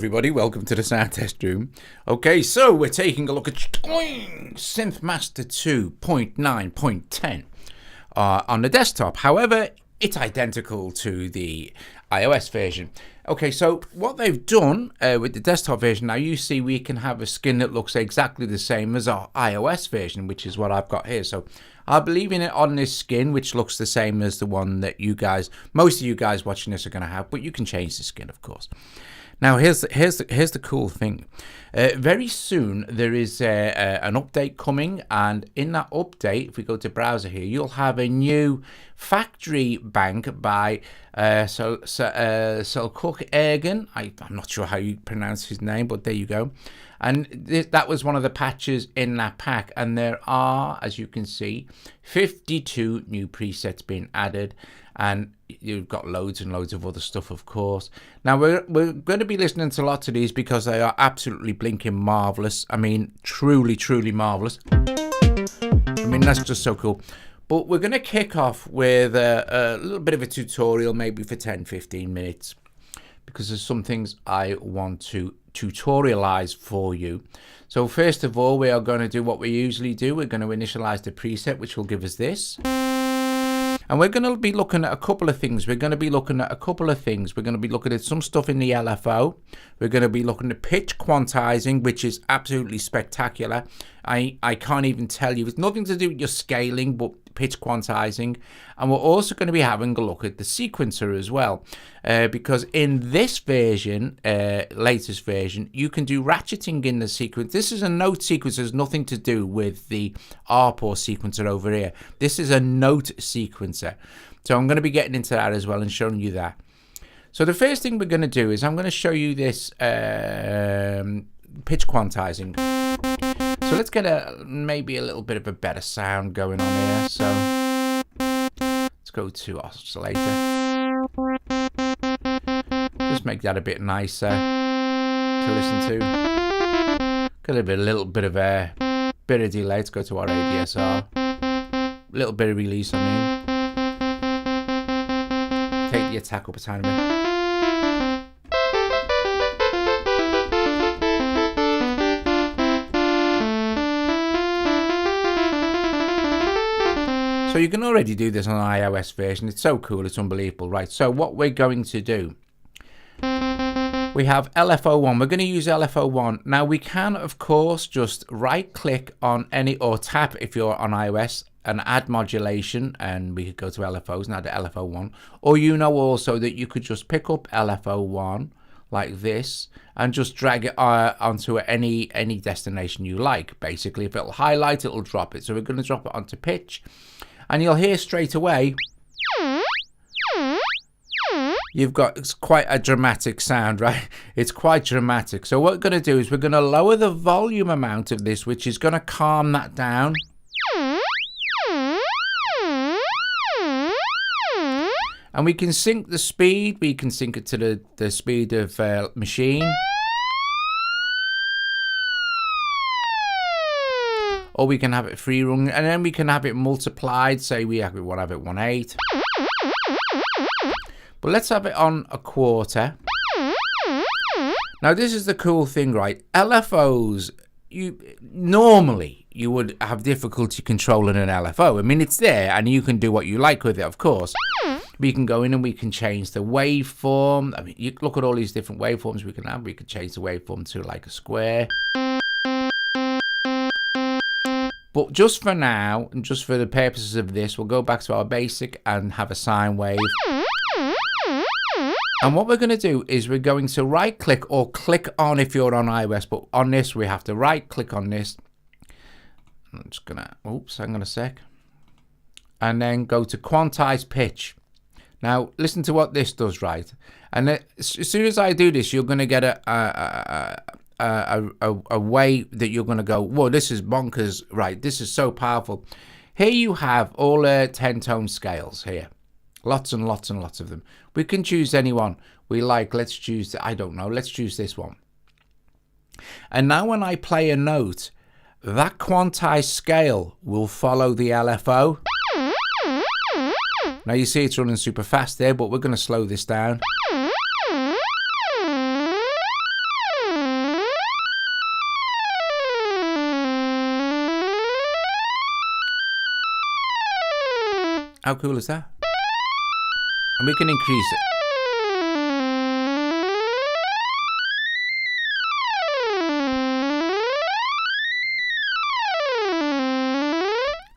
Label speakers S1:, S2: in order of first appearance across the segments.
S1: everybody, welcome to the sound test room. Okay, so we're taking a look at SynthMaster 2.9.10 on the desktop. However, it's identical to the iOS version. Okay, so what they've done with the desktop version, now you see we can have a skin that looks exactly the same as our iOS version, which is what I've got here. So I'll be leaving it on this skin, which looks the same as the one that most of you guys watching this are going to have, but you can change the skin, of course. Now here's the cool thing. Very soon there is an update coming, and in that update, if we go to browser here, you'll have a new factory bank by Selçuk Ergen. I'm not sure how you pronounce his name, but there you go. And that was one of the patches in that pack, and there are, as you can see, 52 new presets being added, and you've got loads and loads of other stuff, of course. Now we're going to be listening to lots of these because they are absolutely blinking marvelous. I mean, truly marvelous. I mean, that's just so cool. But we're going to kick off with a little bit of a tutorial, maybe for 10-15 minutes, because there's some things I want to tutorialize for you. So first of all, we are going to do what we usually do. We're going to initialize the preset, which will give us this. And we're going to be looking at a couple of things. We're going to be looking at some stuff in the LFO. We're going to be looking at pitch quantizing, which is absolutely spectacular. I can't even tell you. It's nothing to do with your scaling, but pitch quantizing. And we're also going to be having a look at the sequencer as well. Because in this version, latest version, you can do ratcheting in the sequence. This is a note sequencer. There's nothing to do with the ARP or sequencer over here. This is a note sequencer. So I'm going to be getting into that as well and showing you that. So the first thing we're going to do is I'm going to show you this pitch quantizing. So let's get maybe a little bit of a better sound going on here. So let's go to oscillator. Just make that a bit nicer to listen to. Got a little bit of a bit of delay. Let's go to our ADSR. A little bit of release, I mean. Take the attack up a tiny bit. So you can already do this on an iOS version. It's so cool, it's unbelievable. Right, so what we're going to do, we have LFO1. We're going to use LFO1. Now we can, of course, just right click on any, or tap if you're on iOS, and add modulation, and we could go to LFOs and add LFO1. Or you know also that you could just pick up LFO1 like this and just drag it onto any destination you like. Basically, if it'll highlight, it'll drop it. So we're going to drop it onto pitch. And you'll hear straight away, you've got, it's quite a dramatic sound, right? It's quite dramatic. So what we're going to do is we're going to lower the volume amount of this, which is going to calm that down. And we can sync the speed. We can sync it to the speed of machine. Or we can have it free run, and then we can have it multiplied. Say we want to have it 1/8. But let's have it on a quarter. Now this is the cool thing, right? LFOs, normally you would have difficulty controlling an LFO. I mean, it's there, and you can do what you like with it, of course. We can go in and we can change the waveform. I mean, you look at all these different waveforms we can have. We could change the waveform to like a square. But just for now, and just for the purposes of this, we'll go back to our basic and have a sine wave. And what we're going to do is we're going to right click or click on if you're on iOS, but on this we have to right click on this. I'm just going to, oops, hang on a sec. And then go to quantize pitch. Now listen to what this does, right? And as soon as I do this, you're going to get a way that you're going to go, whoa, this is bonkers, right? This is so powerful. Here you have all 10-tone scales here. Lots and lots and lots of them. We can choose any one we like. Let's choose, I don't know, let's choose this one. And now when I play a note, that quantized scale will follow the LFO. Now you see it's running super fast there, but we're going to slow this down. How cool is that? And we can increase it.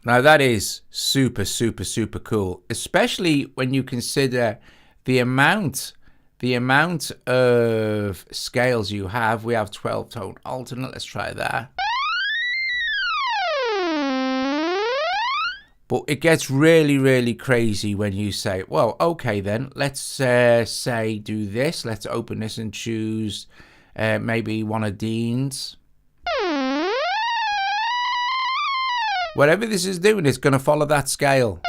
S1: Now that is super, super, super cool, especially when you consider the amount of scales you have. We have 12-tone alternate. Let's try that. But it gets really, really crazy when you say, well, okay then, let's say do this. Let's open this and choose maybe one of Dean's. Whatever this is doing, it's going to follow that scale.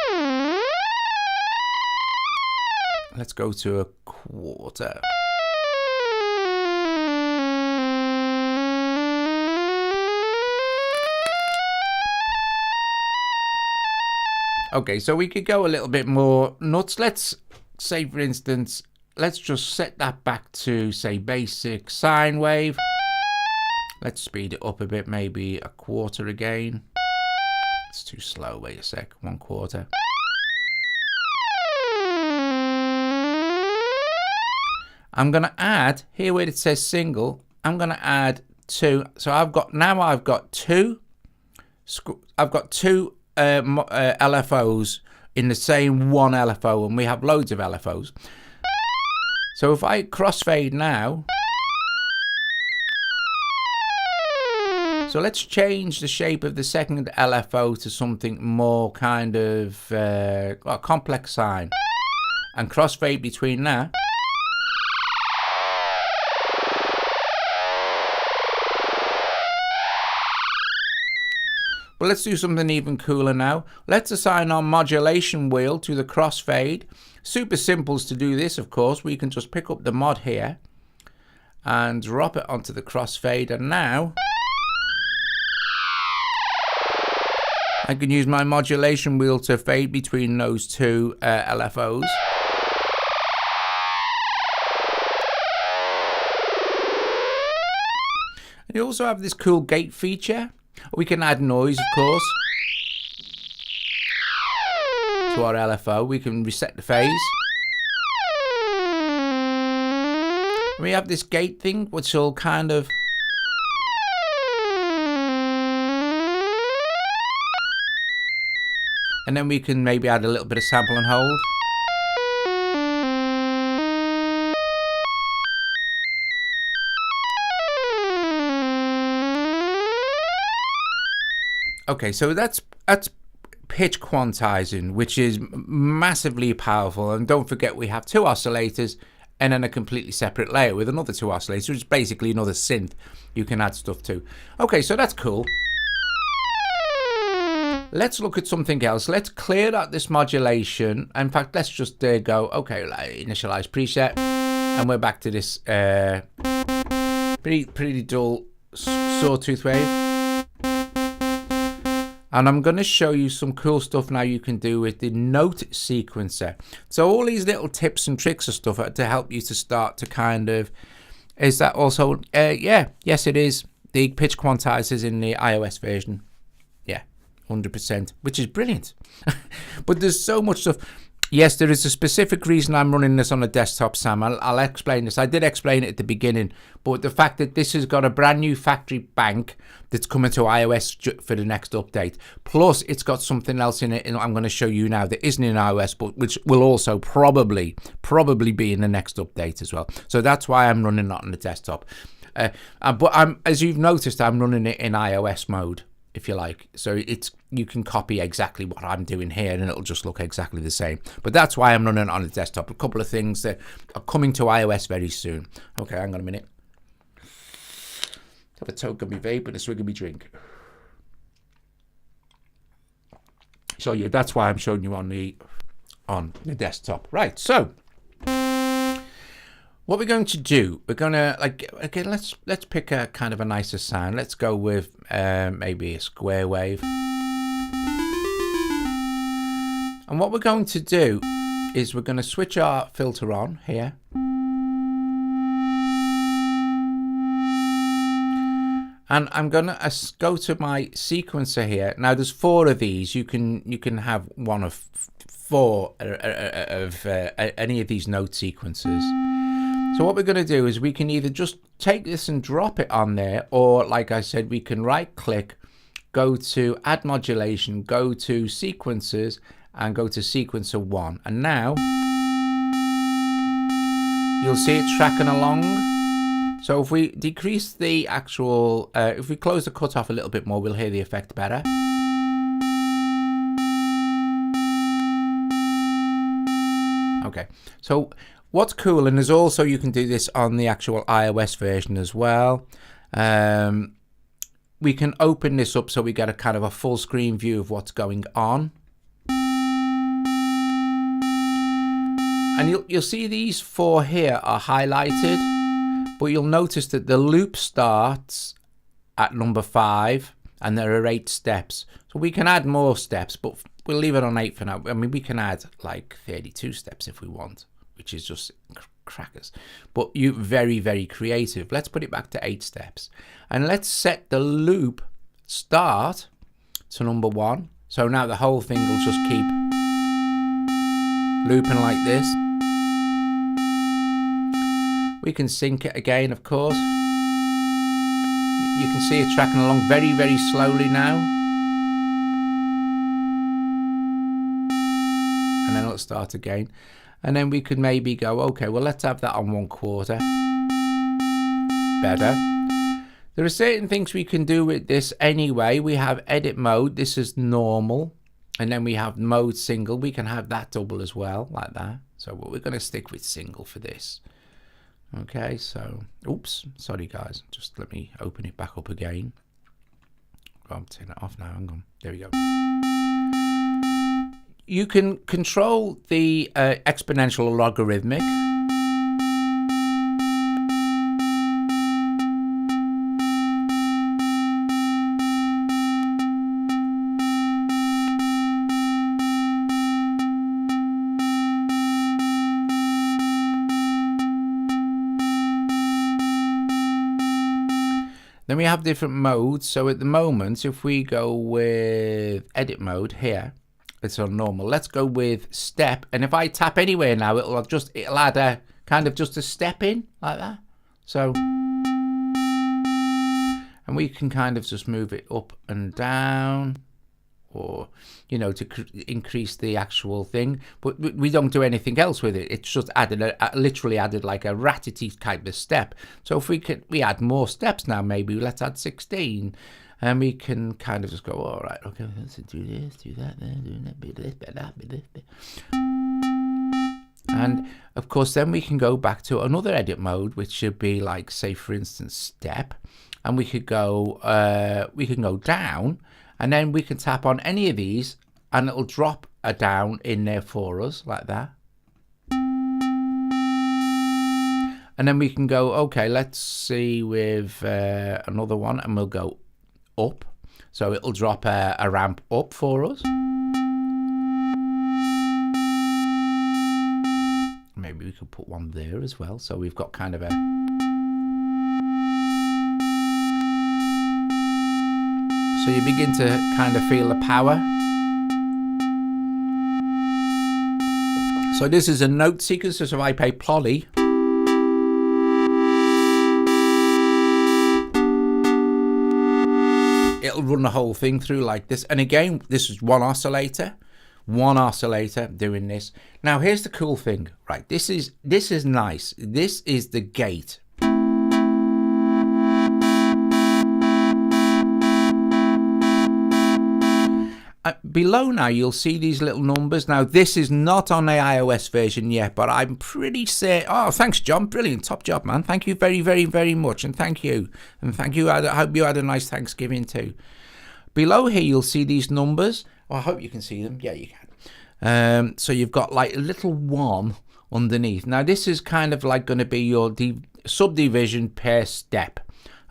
S1: Let's go to a quarter. Okay, so we could go a little bit more nuts. Let's say, for instance, let's just set that back to, say, basic sine wave. Let's speed it up a bit, maybe a quarter again. It's too slow, wait a sec, 1/4. I'm going to add, here where it says single, I'm going to add 2. So I've got two LFOs in the same one LFO, and we have loads of LFOs. So if I crossfade now, so let's change the shape of the second LFO to something more kind of complex sine, and crossfade between that. But let's do something even cooler now. Let's assign our modulation wheel to the crossfade. Super simple to do this, of course. We can just pick up the mod here and drop it onto the crossfade, and now I can use my modulation wheel to fade between those two LFOs. And you also have this cool gate feature. We can add noise, of course, to our LFO. We can reset the phase. We have this gate thing, which will kind of and then we can maybe add a little bit of sample and hold. Okay, so that's pitch quantizing, which is massively powerful. And don't forget, we have 2 oscillators and then a completely separate layer with another 2 oscillators, which is basically another synth you can add stuff to. Okay, so that's cool. Let's look at something else. Let's clear out this modulation. In fact, let's just go, okay, initialize preset. And we're back to this pretty dull sawtooth wave. And I'm going to show you some cool stuff now you can do with the note sequencer. So all these little tips and tricks and stuff are to help you to start to kind of, is that also, yeah, yes it is. The pitch quantizers in the iOS version. Yeah, 100%, which is brilliant. But there's so much stuff. Yes, there is a specific reason I'm running this on a desktop, Sam. I'll explain this. I did explain it at the beginning, but the fact that this has got a brand new factory bank that's coming to iOS for the next update. Plus, it's got something else in it, and I'm going to show you now that isn't in iOS, but which will also probably be in the next update as well. So that's why I'm running it on the desktop. But as you've noticed, I'm running it in iOS mode, if you like. So you can copy exactly what I'm doing here and it'll just look exactly the same. But that's why I'm running it on the desktop. A couple of things that are coming to iOS very soon. Okay, hang on a minute. Have a toke of me vape and a swig of me drink. So yeah, that's why I'm showing you on the desktop. Right, so what we're going to do, we're going to, again, let's pick a kind of a nicer sound. Let's go with maybe a square wave. And what we're going to do is we're going to switch our filter on here. And I'm gonna go to my sequencer here. Now there's 4 of these. You can have one of 4 of any of these note sequences. So what we're going to do is we can either just take this and drop it on there, or like I said, we can right click, go to add modulation, go to sequences, and go to sequencer 1. And now you'll see it tracking along. So if we decrease the actual, if we close the cutoff a little bit more, we'll hear the effect better. Okay, so what's cool, and there's also, you can do this on the actual iOS version as well. We can open this up so we get a kind of a full screen view of what's going on. And you'll see these 4 here are highlighted, but you'll notice that the loop starts at number 5 and there are 8 steps. So we can add more steps, but we'll leave it on 8 for now. I mean, we can add like 32 steps if we want, which is just crackers. But you very, very creative. Let's put it back to 8 steps. And let's set the loop start to number 1. So now the whole thing will just keep looping like this. We can sync it again, of course. You can see it tracking along very, very slowly now. And then it'll start again. And then we could maybe go, okay, well, let's have that on 1/4. Better. There are certain things we can do with this anyway. We have edit mode. This is normal. And then we have mode single. We can have that double as well, like that. So we're going to stick with single for this. Okay, so, oops, sorry guys. Just let me open it back up again. I'll turn it off now. Hang on. There we go. You can control the exponential or logarithmic. Then we have different modes. So at the moment, if we go with edit mode here, it's on normal. Let's go with step. And if I tap anywhere now, it'll add a kind of just a step in like that. So, and we can kind of just move it up and down, or, you know, to increase the actual thing, but we don't do anything else with it. It's just added literally added like a ratty kind of step. So if we add more steps now, maybe let's add 16, and we can kind of just go, all right, okay, let's do this, do that, then do that, bit this, bit that, bit this, bit. And of course, then we can go back to another edit mode, which should be like, say, for instance, step, and we could go, down. And then we can tap on any of these and it'll drop a down in there for us like that. And then we can go, okay, let's see with another one, and we'll go up. So it'll drop a ramp up for us. Maybe we could put one there as well. So we've got kind of a... So you begin to kind of feel the power. So this is a note sequencer. So if I play Polly, it'll run the whole thing through like this. And again, this is one oscillator doing this. Now here's the cool thing, right? This is nice. This is the gate. Below now, you'll see these little numbers. Now, this is not on the iOS version yet, but I'm pretty certain... Oh, thanks, John. Brilliant. Top job, man. Thank you very, very, very much. And thank you. And thank you. I hope you had a nice Thanksgiving too. Below here, you'll see these numbers. Oh, I hope you can see them. Yeah, you can. So you've got like a little 1 underneath. Now, this is kind of like going to be your subdivision per step.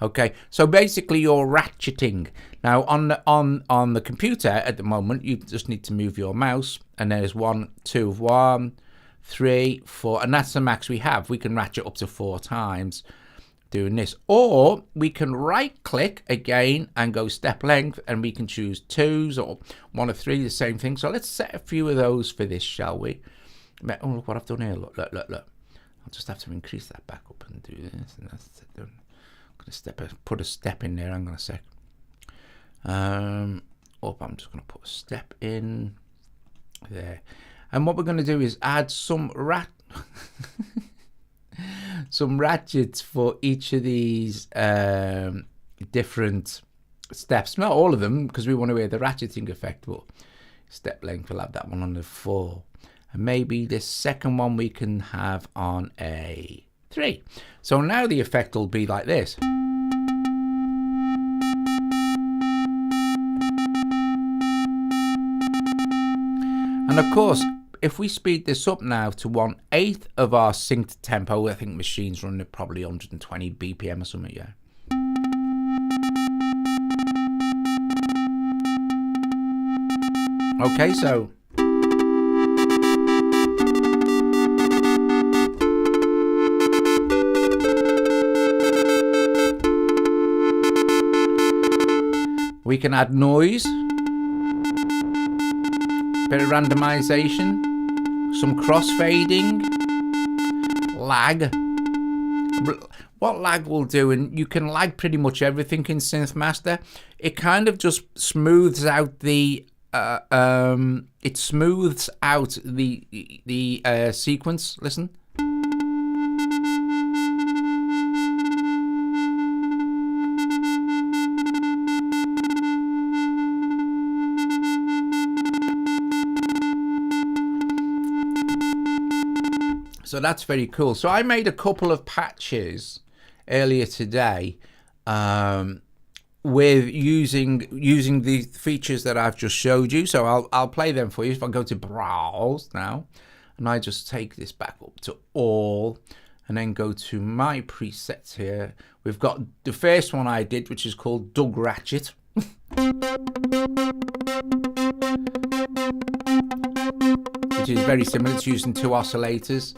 S1: Okay, so basically you're ratcheting. Now on the computer at the moment, you just need to move your mouse, and there's 1, 2, 1, 3, 4, and that's the max we have. We can ratchet up to 4 times, doing this. Or we can right click again and go step length, and we can choose 2s or 1 or 3, the same thing. So let's set a few of those for this, shall we? Oh, look what I've done here. Look. I'll just have to increase that back up and do this. And that's it. I'm going to put a step in there. Hang on a sec. I'm just going to put a step in there. And what we're going to do is add some some ratchets for each of these different steps. Not all of them, because we want to hear the ratcheting effect, but step length, we'll have that one on the 4. And maybe this second one we can have on a 3. So now the effect will be like this. And of course, if we speed this up now to 1/8 of our synced tempo, I think machine's running at probably 120 BPM or something, yeah. Okay, so we can add noise, bit of randomization, some crossfading, lag. What lag will do, and you can lag pretty much everything in SynthMaster, it kind of just smooths out the sequence. Listen. So that's very cool. So I made a couple of patches earlier today with using the features that I've just showed you. So I'll play them for you. If I go to browse now, and I just take this back up to all, and then go to my presets here. We've got the first one I did, which is called Doug Ratchet. Which is very similar. It's using 2 oscillators.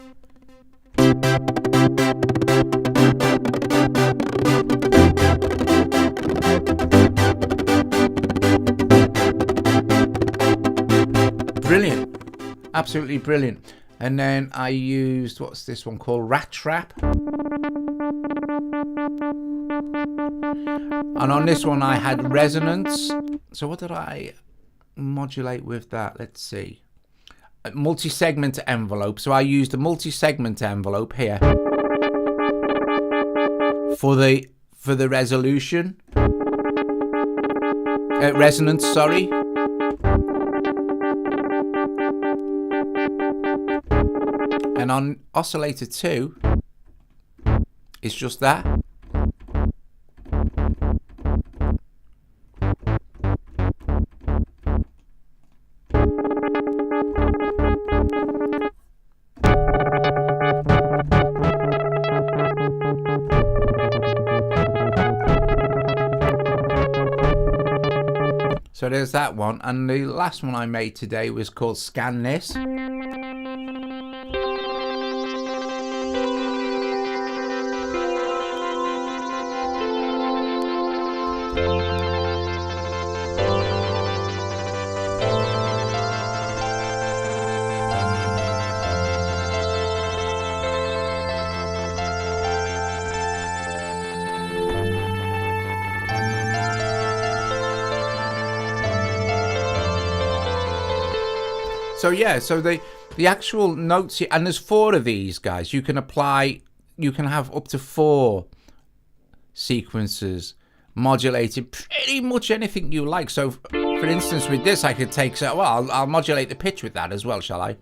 S1: Brilliant, absolutely brilliant. And then I used, what's this one called, Rat Trap. And on this one I had resonance. So what did I modulate with that? Let's see. A multi-segment envelope. So I used a multi-segment envelope here for the resolution. Resonance, sorry. And on oscillator 2, it's just that. So there's that one, and the last one I made today was called Scan This. So yeah, so the actual notes here, and there's 4 of these guys. You can apply, you can have up to 4 sequences modulated pretty much anything you like. So for instance, with this I could take, so well, I'll modulate the pitch with that as well, shall I?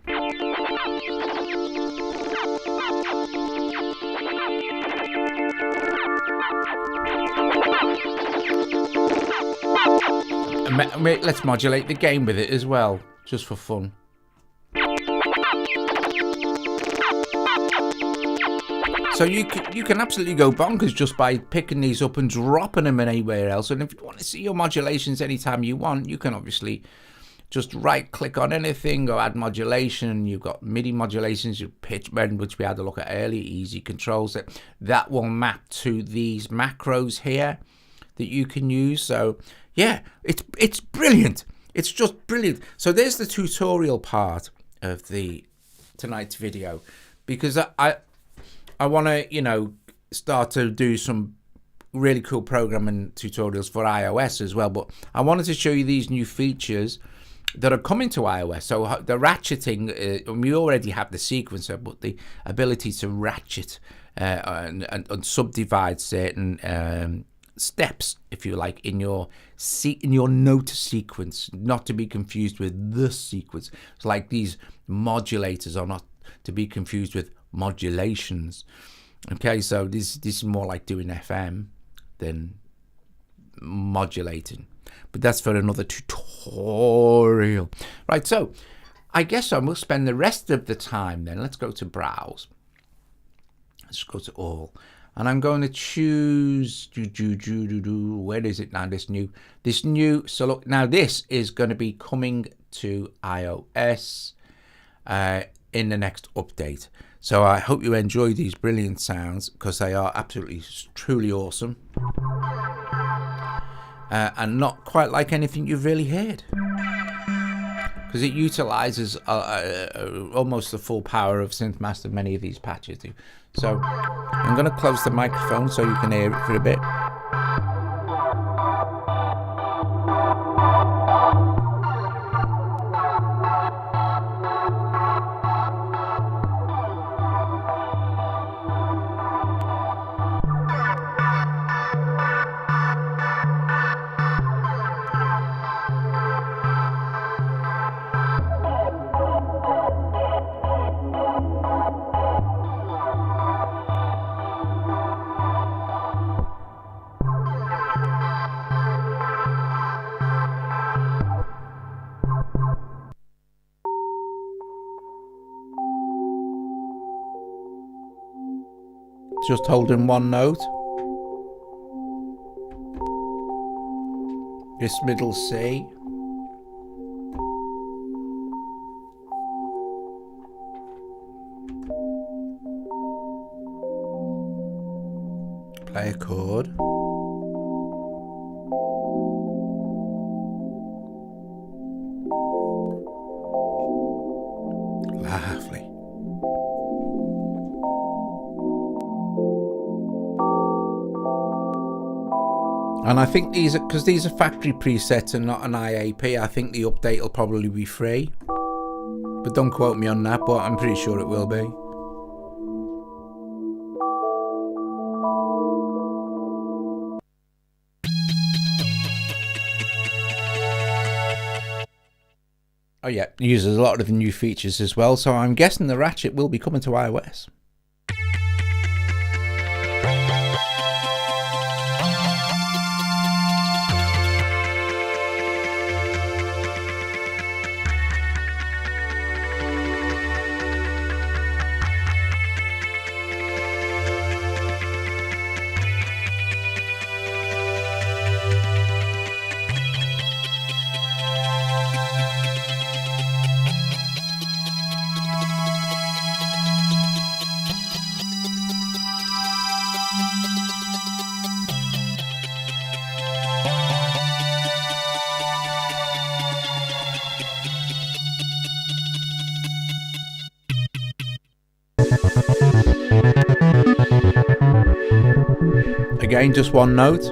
S1: And let's modulate the gain with it as well, just for fun. So you can absolutely go bonkers just by picking these up and dropping them in anywhere else. And if you want to see your modulations anytime you want, you can obviously just right click on anything, go add modulation. You've got MIDI modulations, your pitch bend, which we had a look at earlier, easy controls it. That will map to these macros here that you can use. So yeah, it's brilliant. It's just brilliant. So there's the tutorial part of tonight's video, because I want to, you know, start to do some really cool programming tutorials for iOS as well. But I wanted to show you these new features that are coming to iOS. So the ratcheting, we already have the sequencer, but the ability to ratchet and subdivide certain steps, if you like, in your note sequence, not to be confused with the sequence. It's like these modulators are not to be confused with modulations. Okay, so this is more like doing FM than modulating, but that's for another tutorial. Right, so I guess I will spend the rest of the time then. Let's go to browse. Let's go to all. And I'm going to choose, where is it now, this new, so look, now this is going to be coming to iOS in the next update. So I hope you enjoy these brilliant sounds, because they are absolutely, truly awesome. And not quite like anything you've really heard, because it utilizes almost the full power of SynthMaster. Many of these patches do. So I'm going to close the microphone so you can hear it for a bit. Just holding one note. This middle C. Play a chord. Lovely. And I think these are, because these are factory presets and not an IAP, I think the update will probably be free. But don't quote me on that, but I'm pretty sure it will be. Oh yeah, it uses a lot of the new features as well, so I'm guessing the ratchet will be coming to iOS. Again, just one note.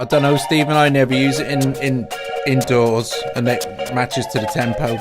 S1: I don't know, Steve and I never use it indoors, and it matches to the tempo.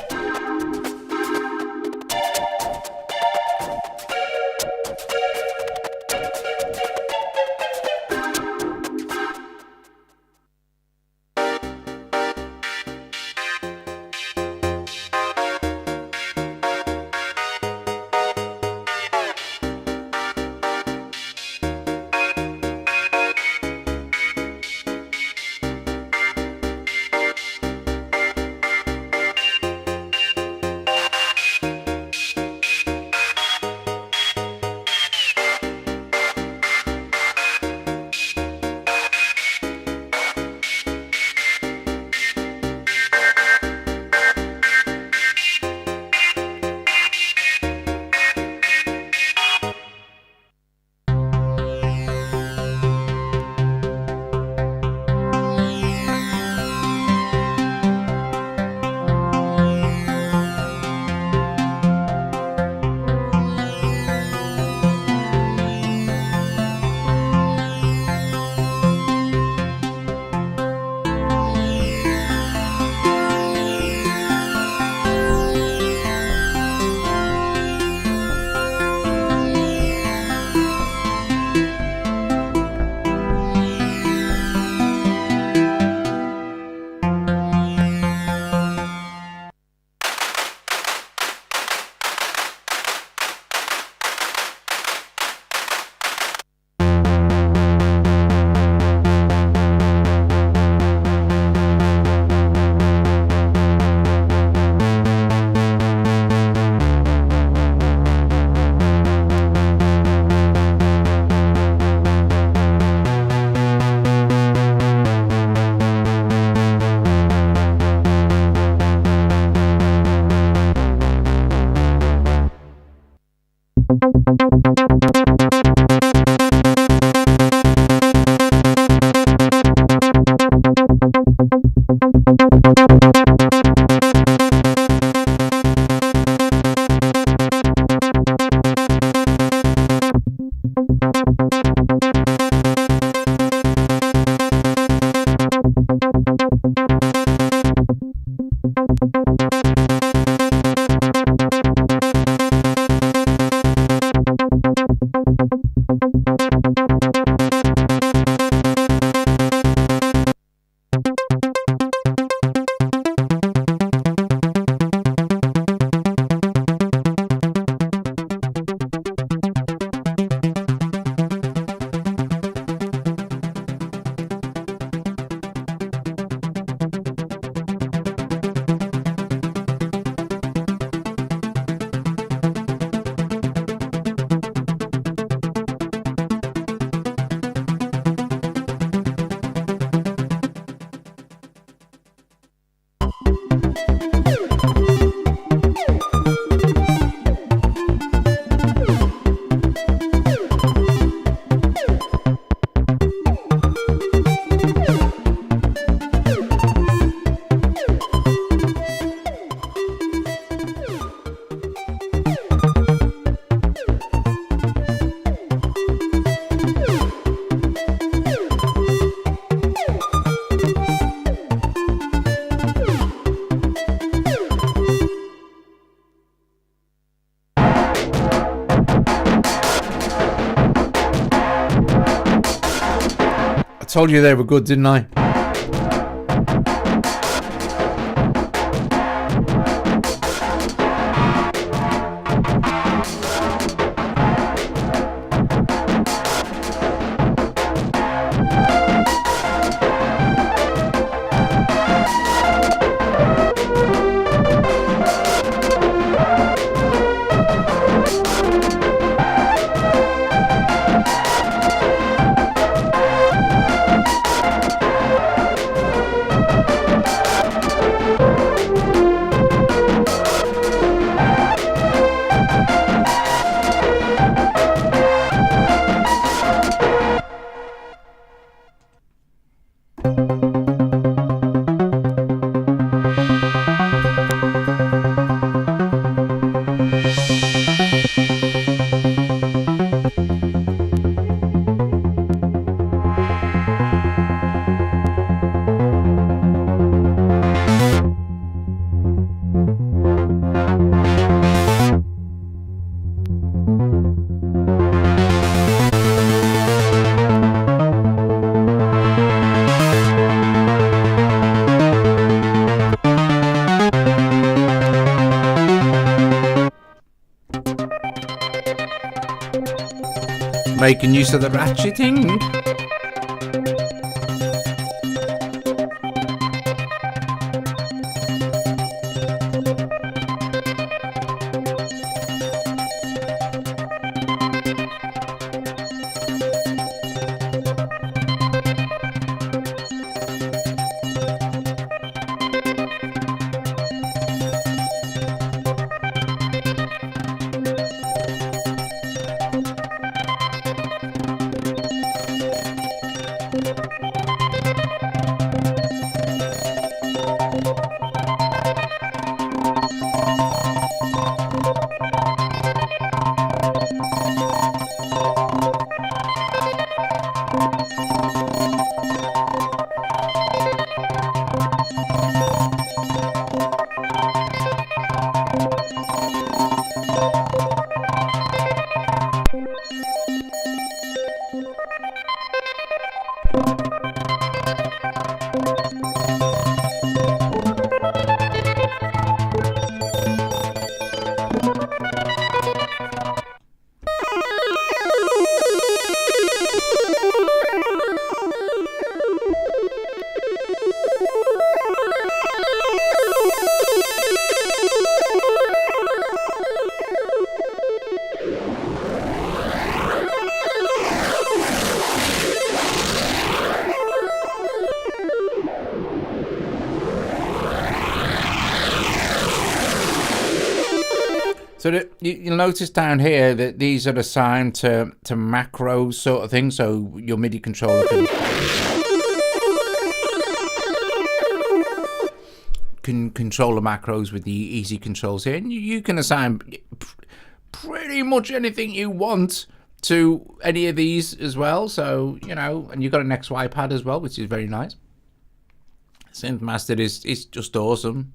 S1: Told you they were good, didn't I? making use of the ratcheting. So you'll notice down here that these are assigned to macros sort of thing, so your MIDI controller can control the macros with the easy controls here. And you can assign pretty much anything you want to any of these as well. So, you know, and you've got an XY pad as well, which is very nice. SynthMaster is just awesome.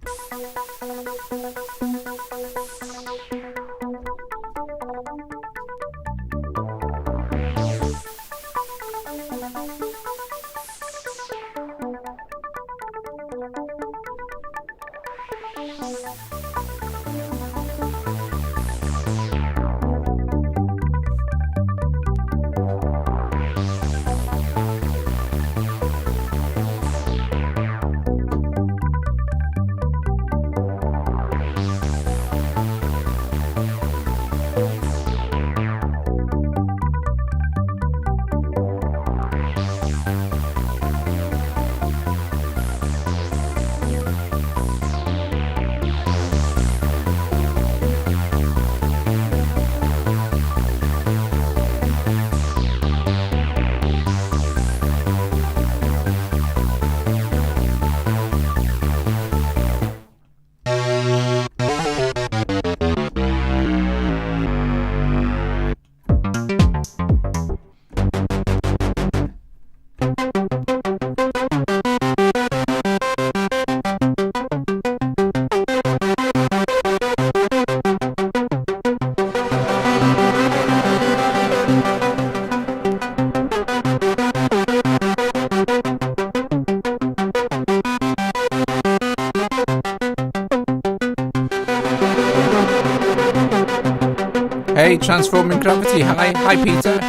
S1: Hey, Transforming Gravity. Hi, Peter.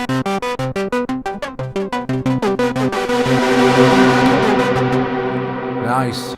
S1: Nice.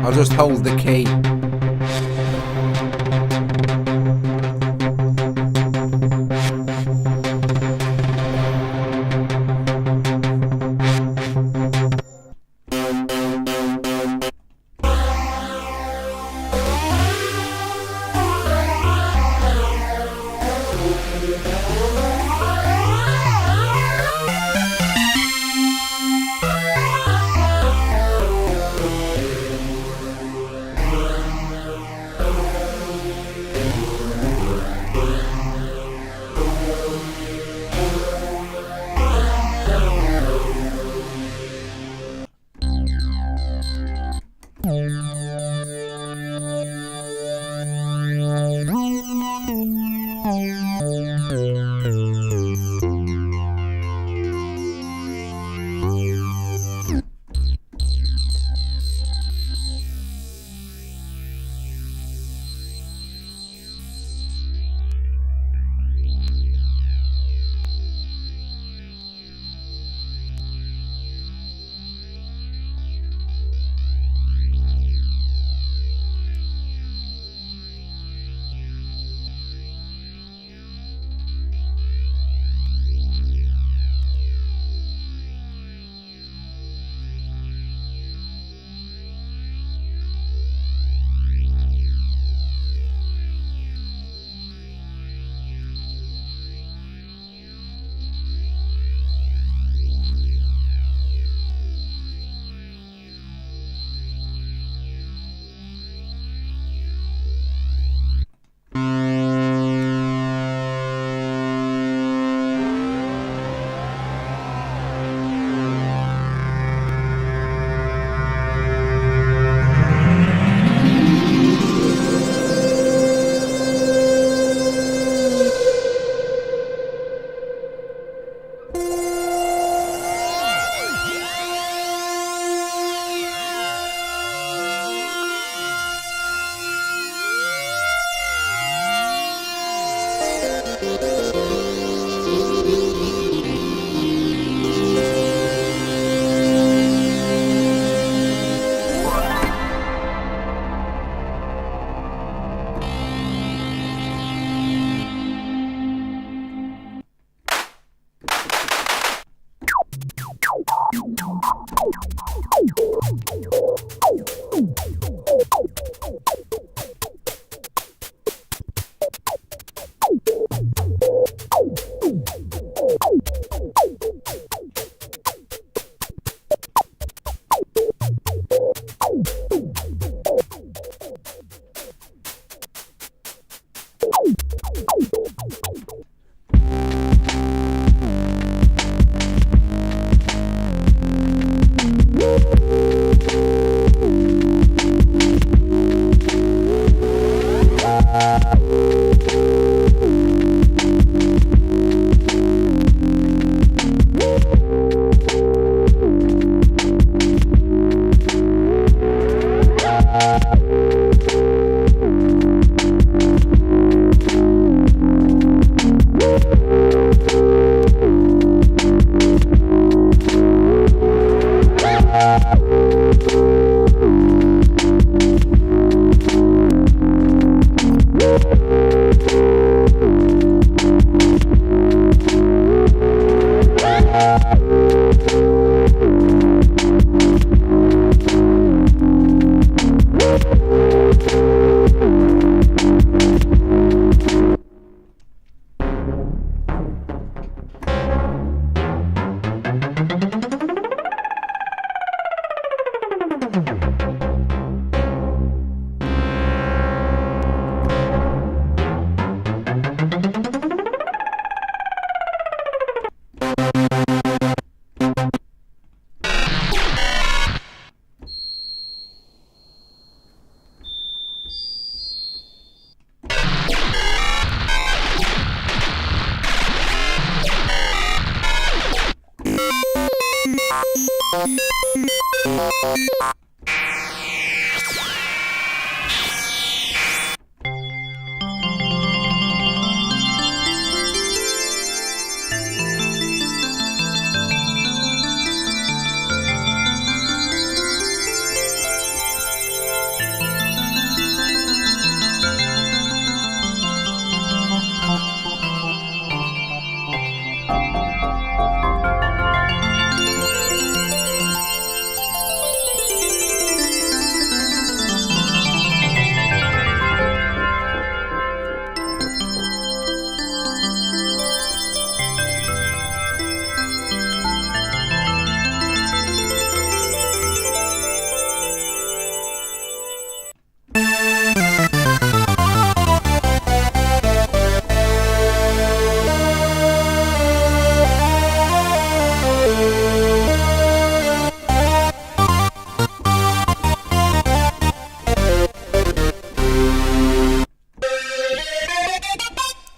S1: I'll just hold the key.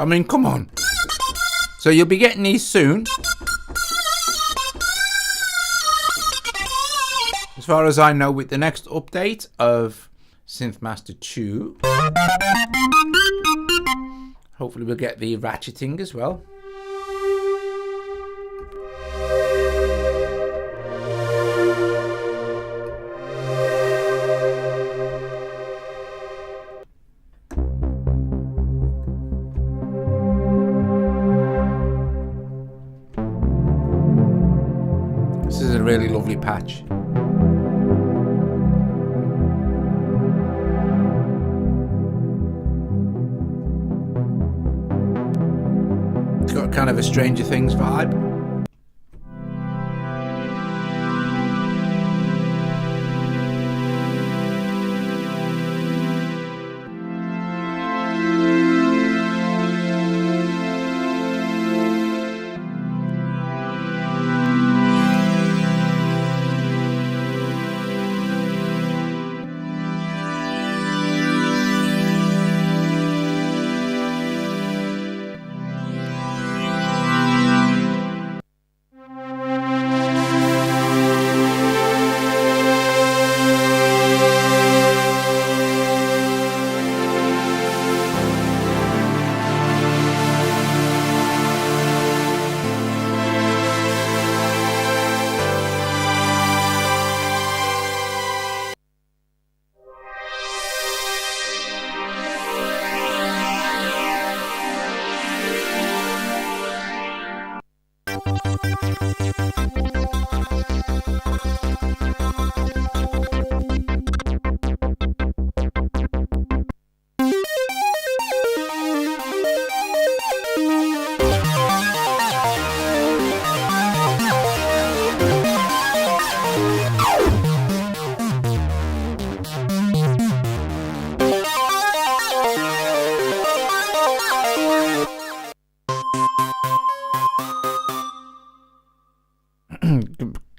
S1: I mean, come on. So you'll be getting these soon. As far as I know, with the next update of SynthMaster 2. Hopefully we'll get the ratcheting as well. This is a really lovely patch. It's got kind of a Stranger Things vibe.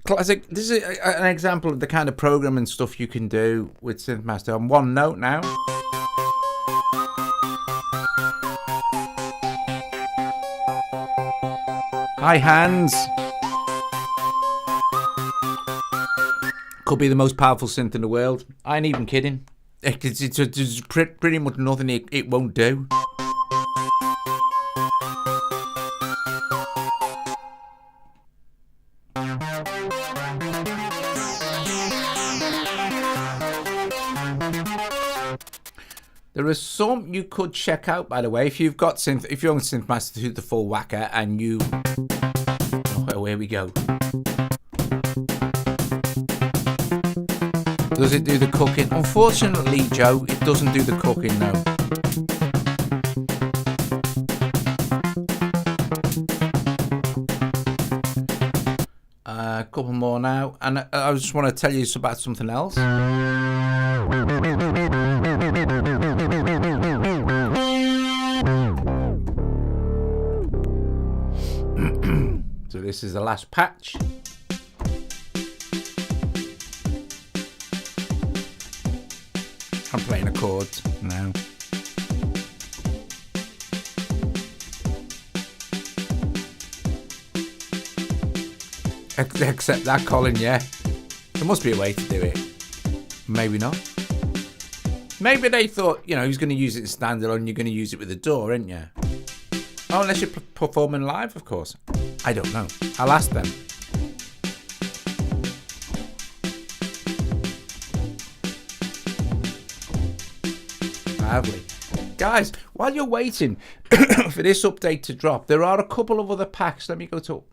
S1: Classic. This is an example of the kind of programming stuff you can do with SynthMaster. On one note now. Hi hands. Could be the most powerful synth in the world. I ain't even kidding. It's pretty much nothing it won't do. There are some you could check out, by the way, if you've got if you're on SynthMaster 2, the full whacker, and you. Oh, here we go. Does it do the cooking? Unfortunately, Joe, it doesn't do the cooking, no. A couple more now, and I just want to tell you about something else. So this is the last patch. I'm playing a chord now. Except that, Colin, yeah. There must be a way to do it. Maybe not. Maybe they thought, you know, he's going to use it standalone, you're going to use it with the door, aren't you? Oh, unless you're performing live, of course. I don't know. I'll ask them. Lovely. Guys, while you're waiting for this update to drop, there are a couple of other packs. Let me go to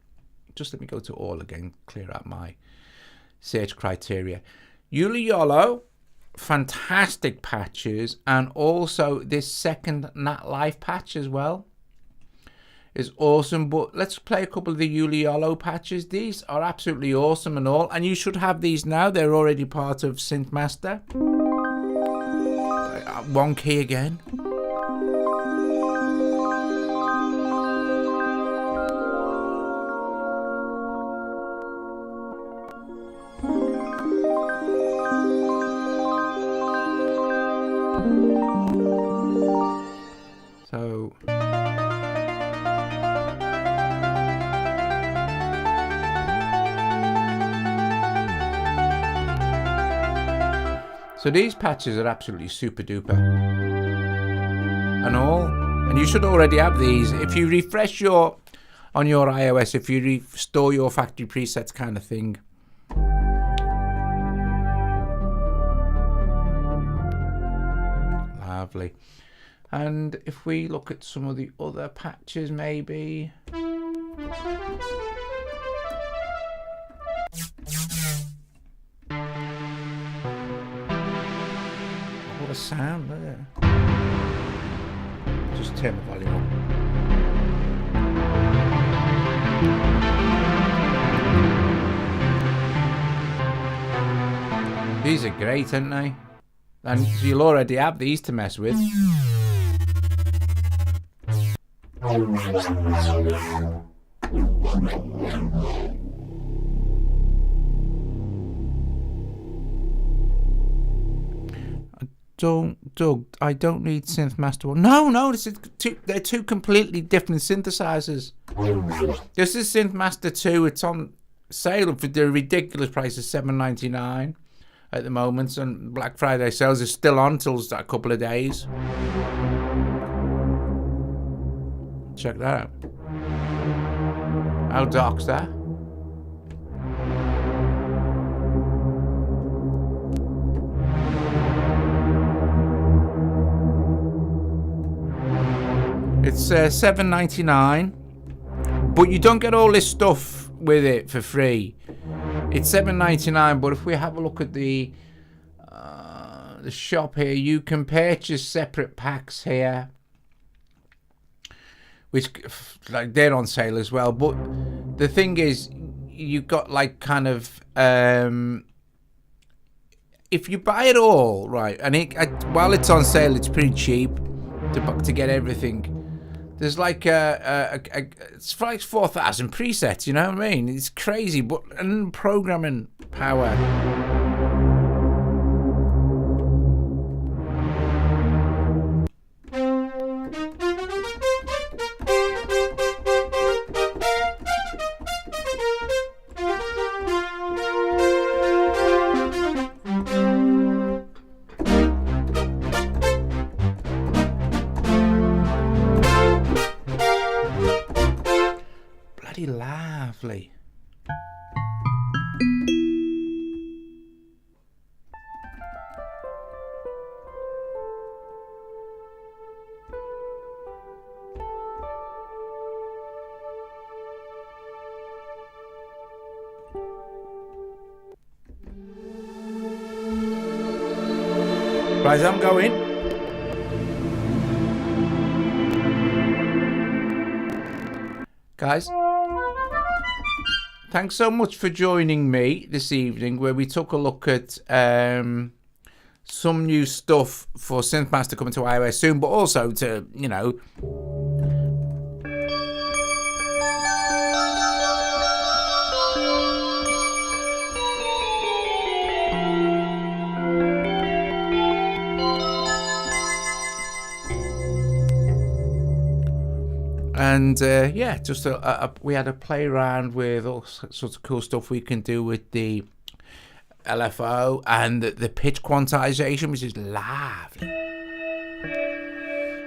S1: all again, clear out my search criteria. Yuli Yolo, fantastic patches, and also this second Nat Live patch as well is awesome. But let's play a couple of the Yuli Yolo patches. These are absolutely awesome and all, and you should have these now. They're already part of SynthMaster. One key again. So So these patches are absolutely super duper and all, and you should already have these. If you refresh on your iOS, if you restore your factory presets kind of thing. Lovely. And if we look at some of the other patches, maybe. What a sound there. Just turn the volume up. These are great, aren't they? And you'll already have these to mess with. I don't need SynthMaster. No, they're two completely different synthesizers. This is SynthMaster 2. It's on sale for the ridiculous price of $7.99 at the moment, and Black Friday sales is still on till a couple of days. Check that out. How dark's that? It's $7.99, but you don't get all this stuff with it for free. It's $7.99, but if we have a look at the shop here, you can purchase separate packs here, which like they're on sale as well. But the thing is, you've got like kind of if you buy it all, right, and while it's on sale, it's pretty cheap to get everything. There's like it's like 4,000 presets, you know what I mean? It's crazy, but and programming power. Lovely. Right, I'm going. Guys, thanks so much for joining me this evening, where we took a look at some new stuff for SynthMaster coming to iOS soon, but also to, you know, and yeah, just we had a play around with all sorts of cool stuff we can do with the LFO and the pitch quantization, which is lovely.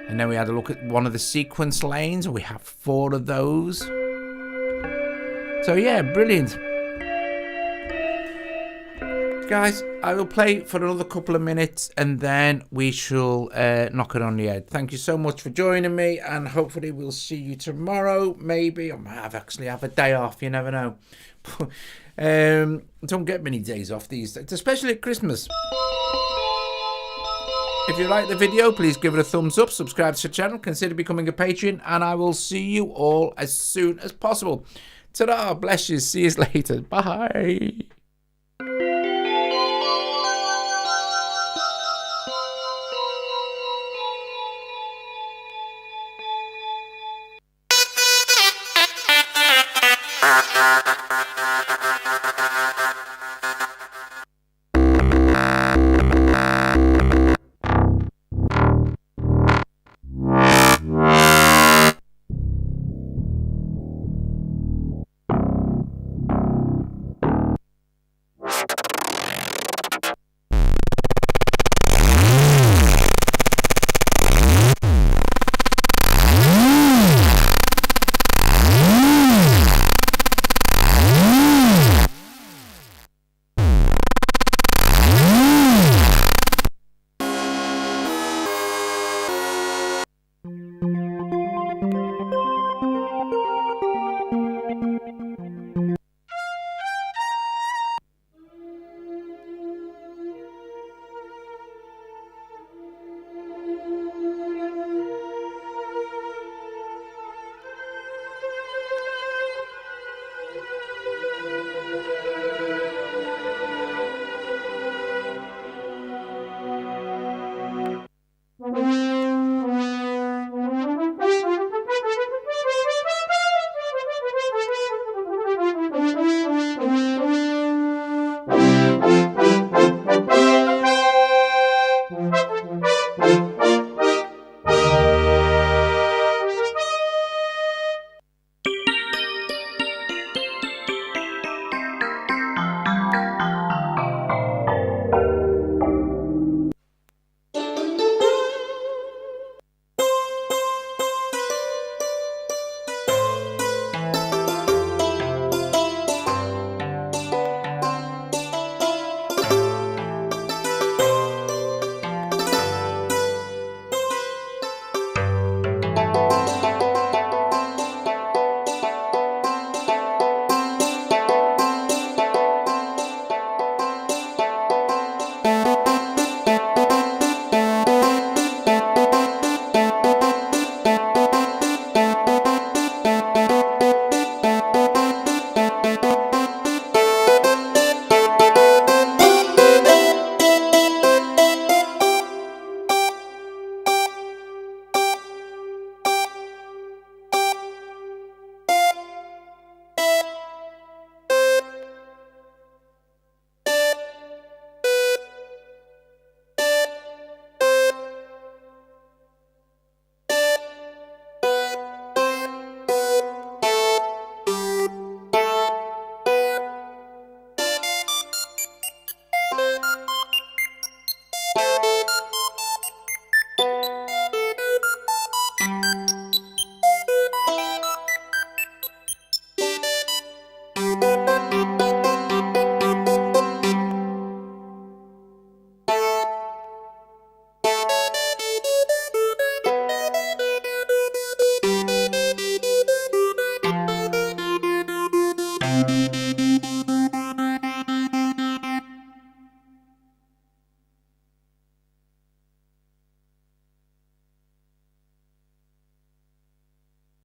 S1: And then we had a look at one of the sequence lanes. We have 4 of those. So yeah, brilliant. Guys, I will play for another couple of minutes and then we shall knock it on the head. Thank you so much for joining me, and hopefully we'll see you tomorrow. Maybe I might actually have a day off, you never know. Don't get many days off these days, especially at Christmas. If you like the video, please give it a thumbs up, subscribe to the channel, consider becoming a patron, and I will see you all as soon as possible. Ta-da, bless you, see you later, bye.